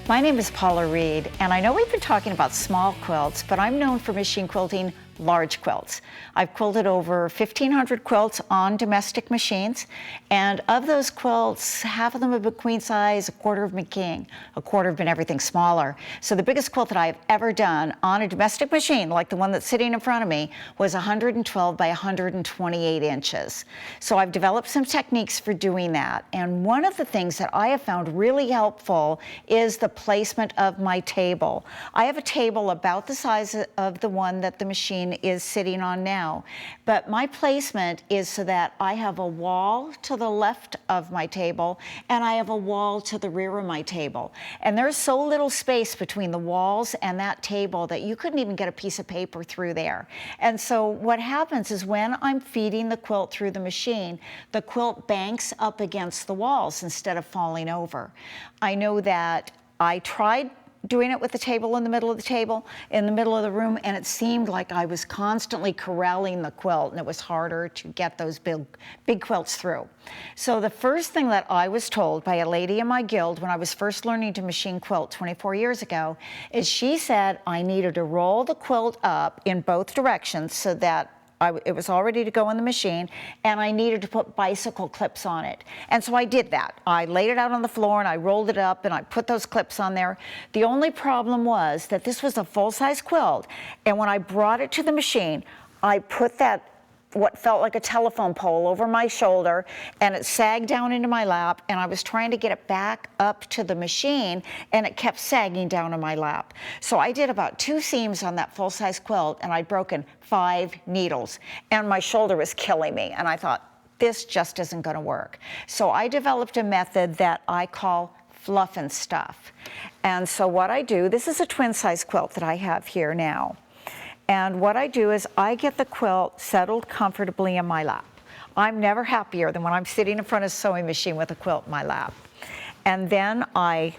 My name is Paula Reid, and I know we've been talking about small quilts, but I'm known for machine quilting large quilts. I've quilted over 1,500 quilts on domestic machines, and of those quilts, half of them have been queen size, a quarter have been king, a quarter have been everything smaller. So the biggest quilt that I've ever done on a domestic machine, like the one that's sitting in front of me, was 112 by 128 inches. So I've developed some techniques for doing that, and one of the things that I have found really helpful is the placement of my table. I have a table about the size of the one that the machine is sitting on now, but my placement is so that I have a wall to the left of my table and I have a wall to the rear of my table, and there's so little space between the walls and that table that you couldn't even get a piece of paper through there. And so what happens is when I'm feeding the quilt through the machine, the quilt banks up against the walls instead of falling over. I know that I tried doing it with the table in the middle of the room, and it seemed like I was constantly corralling the quilt, and it was harder to get those big quilts through. So the first thing that I was told by a lady in my guild when I was first learning to machine quilt 24 years ago is she said I needed to roll the quilt up in both directions so that it was all ready to go in the machine, and I needed to put bicycle clips on it. And so I did that. I laid it out on the floor and I rolled it up and I put those clips on there. The only problem was that this was a full-size quilt, and when I brought it to the machine, I put that what felt like a telephone pole over my shoulder, and it sagged down into my lap, and I was trying to get it back up to the machine, and it kept sagging down in my lap. So I did about 2 seams on that full-size quilt, and I'd broken 5 needles, and my shoulder was killing me, and I thought, this just isn't going to work. So I developed a method that I call fluff and stuff. And so what I do, this is a twin-size quilt that I have here now. And what I do is I get the quilt settled comfortably in my lap. I'm never happier than when I'm sitting in front of a sewing machine with a quilt in my lap. And then I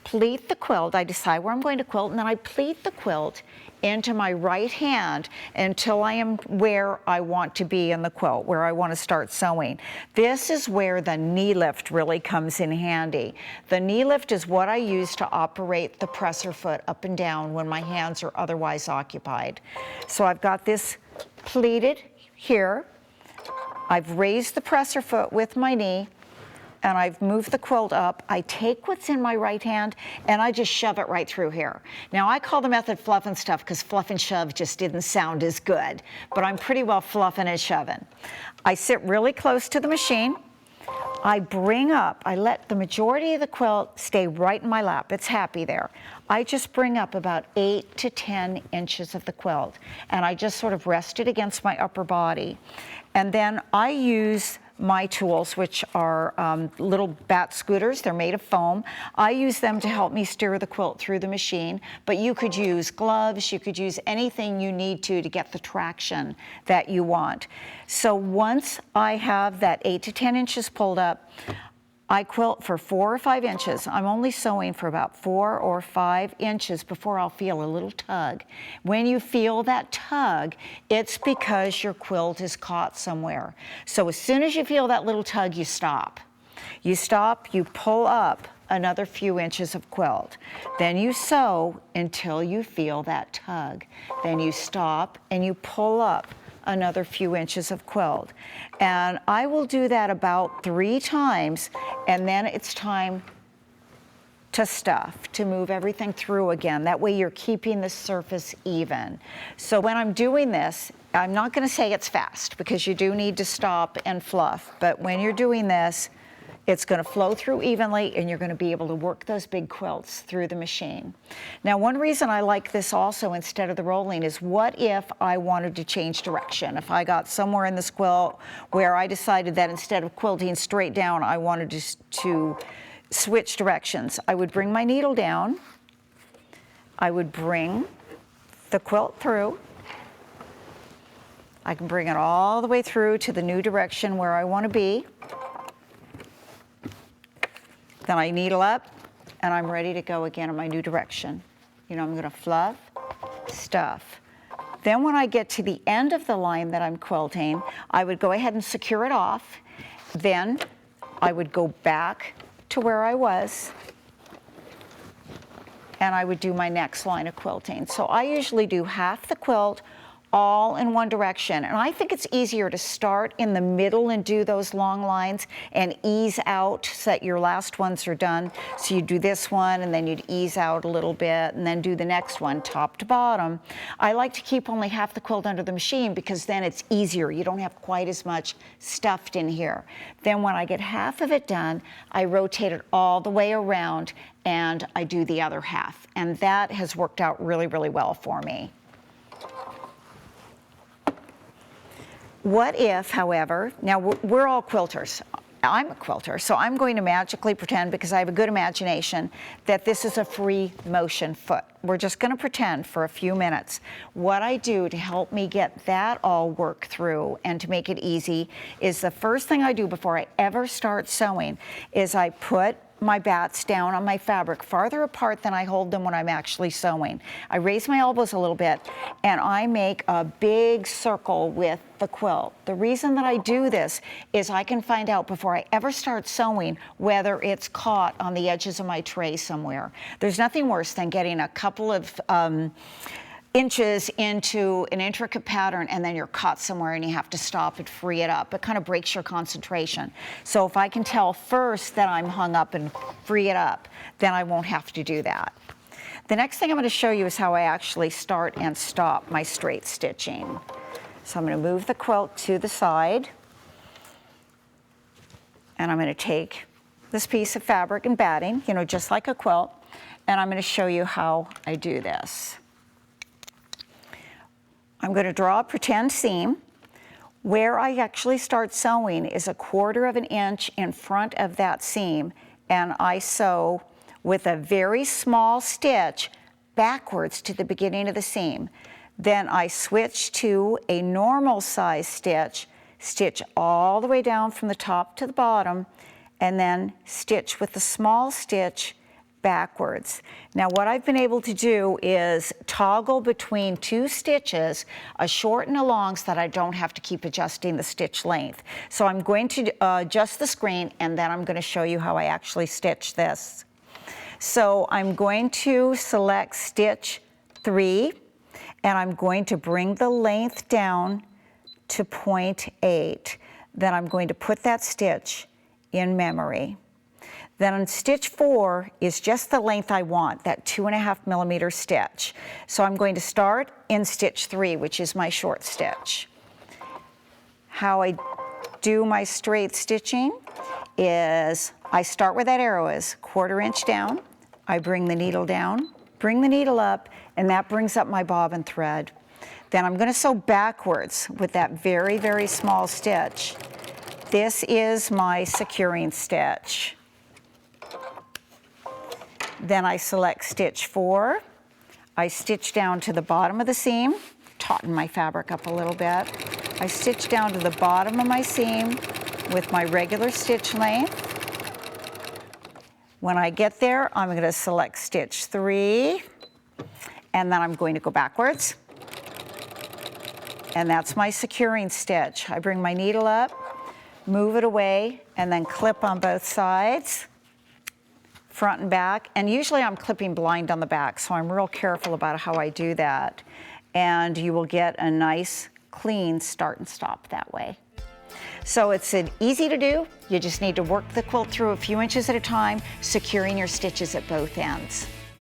pleat the quilt. I decide where I'm going to quilt, and then I pleat the quilt into my right hand until I am where I want to be in the quilt, where I want to start sewing. This is where the knee lift really comes in handy. The knee lift is what I use to operate the presser foot up and down when my hands are otherwise occupied. So I've got this pleated here. I've raised the presser foot with my knee, and I've moved the quilt up. I take what's in my right hand and I just shove it right through here. Now I call the method fluff and stuff because fluff and shove just didn't sound as good, but I'm pretty well fluffing and shoving. I sit really close to the machine. I let the majority of the quilt stay right in my lap. It's happy there. I just bring up about 8 to 10 inches of the quilt, and I just sort of rest it against my upper body. And then I use my tools, which are little bat scooters. They're made of foam. I use them to help me steer the quilt through the machine, but you could use gloves, you could use anything you need to get the traction that you want. So once I have that 8 to 10 inches pulled up, I quilt for 4 or 5 inches. I'm only sewing for about 4 or 5 inches before I'll feel a little tug. When you feel that tug, it's because your quilt is caught somewhere. So as soon as you feel that little tug, you stop. You stop, you pull up another few inches of quilt. Then you sew until you feel that tug. Then you stop and you pull up another few inches of quilt. And I will do that about 3 times, and then it's time to stuff, to move everything through again. That way you're keeping the surface even. So when I'm doing this, I'm not going to say it's fast because you do need to stop and fluff, but when you're doing this, it's going to flow through evenly, and you're going to be able to work those big quilts through the machine. Now, one reason I like this also instead of the rolling is what if I wanted to change direction? If I got somewhere in this quilt where I decided that instead of quilting straight down, I wanted to switch directions, I would bring my needle down, I would bring the quilt through, I can bring it all the way through to the new direction where I want to be. Then I needle up, and I'm ready to go again in my new direction. I'm going to fluff, stuff. Then when I get to the end of the line that I'm quilting, I would go ahead and secure it off. Then I would go back to where I was, and I would do my next line of quilting. So I usually do half the quilt all in one direction. And I think it's easier to start in the middle and do those long lines and ease out so that your last ones are done. So you do this one and then you'd ease out a little bit and then do the next one top to bottom. I like to keep only half the quilt under the machine because then it's easier. You don't have quite as much stuffed in here. Then when I get half of it done, I rotate it all the way around and I do the other half. And that has worked out really, really well for me. What if, however, now we're all quilters. I'm a quilter, so I'm going to magically pretend, because I have a good imagination, that this is a free motion foot. We're just going to pretend for a few minutes. What I do to help me get that all worked through and to make it easy is the first thing I do before I ever start sewing is I put my bats down on my fabric farther apart than I hold them when I'm actually sewing. I raise my elbows a little bit and I make a big circle with the quilt. The reason that I do this is I can find out before I ever start sewing whether it's caught on the edges of my tray somewhere. There's nothing worse than getting a couple of inches into an intricate pattern and then you're caught somewhere and you have to stop and free it up. It kind of breaks your concentration. So if I can tell first that I'm hung up and free it up, then I won't have to do that. The next thing I'm going to show you is how I actually start and stop my straight stitching. So I'm going to move the quilt to the side and I'm going to take this piece of fabric and batting, you know, just like a quilt, and I'm going to show you how I do this. I'm going to draw a pretend seam. Where I actually start sewing is 1/4 inch in front of that seam, and I sew with a very small stitch backwards to the beginning of the seam. Then I switch to a normal size stitch, stitch all the way down from the top to the bottom, and then stitch with the small stitch backwards. Now what I've been able to do is toggle between 2 stitches, a short and a long, so that I don't have to keep adjusting the stitch length. So I'm going to adjust the screen and then I'm going to show you how I actually stitch this. So I'm going to select stitch 3 and I'm going to bring the length down to 0.8. Then I'm going to put that stitch in memory. Then on stitch 4 is just the length I want, that 2.5 millimeter stitch. So I'm going to start in stitch 3, which is my short stitch. How I do my straight stitching is I start where that arrow is, 1/4 inch down. I bring the needle down, bring the needle up, and that brings up my bobbin thread. Then I'm going to sew backwards with that very, very small stitch. This is my securing stitch. Then I select stitch 4. I stitch down to the bottom of the seam, tauten my fabric up a little bit. I stitch down to the bottom of my seam with my regular stitch length. When I get there, I'm going to select stitch 3, and then I'm going to go backwards. And that's my securing stitch. I bring my needle up, move it away, and then clip on both sides, front and back. And usually I'm clipping blind on the back, so I'm real careful about how I do that. And you will get a nice, clean start and stop that way. So it's easy to do. You just need to work the quilt through a few inches at a time, securing your stitches at both ends.